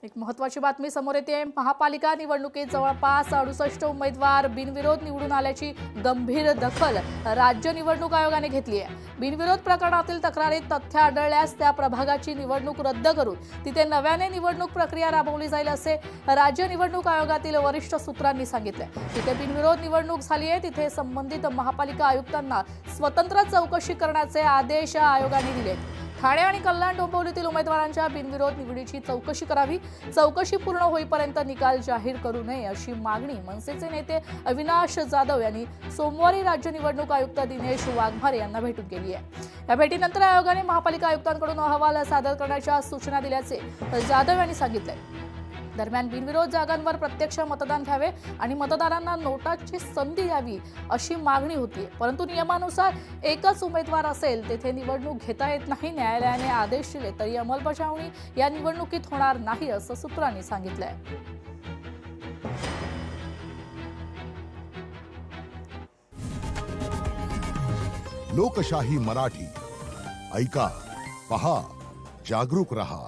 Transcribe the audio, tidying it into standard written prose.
एक महत्त्वाची बातमी समोर येते। महापालिका निवडणुकीत जवळपास 68 उमेदवार बिनविरोध निवडून आल्याची गंभीर दखल राज्य निवडणूक आयोगाने घेतली आहे। बिनविरोध प्रकरणातील तक्रारीत तथ्य आढळल्यास त्या प्रभागाची निवडणूक रद्द करून तिथे नव्याने निवडणूक प्रक्रिया राबवली जाईल असे राज्य निवडणूक आयोगातील वरिष्ठ सूत्रांनी सांगितले। तिथे बिनविरोध निवडणूक झाली आहे तिथे संबंधित महापालिका आयुक्तांना स्वतंत्र चौकशी करण्याचे आदेश आयोगाने दिले। ठाणे आणि कल्याण डोंबिवलीतील उमेदवारांच्या बिनविरोध निवडीची चौकशी करावी। चौकशी पूर्ण होईपर्यंत निकाल जाहीर करू नये अशी मागणी मनसेचे नेते अविनाश जाधव यांनी सोमवारी राज्य निवडणूक आयुक्त दिनेश वाघमारे यांना भेटून केली आहे। या भेटीनंतर आयोगाने महापालिका आयुक्तांकडून अहवाल सादर करण्याच्या सूचना दिल्याचे जाधव यांनी सांगितले। दरम्यान बिनविरोध जागांवर प्रत्यक्ष मतदान घ्यावे आणि मतदारांना नोटाची संधी द्यावी अशी मागणी होती, परंतु नियमानुसार एकच उमेदवार असेल तेथे निवडणूक घेता येत नाही। न्यायालयाने आदेश दिले तरी अंमलबजावणी या निवडणुकीत होणार नाही असं सूत्रांनी सांगितलंय। लोकशाही मराठी ऐका, पहा, जागरूक रहा।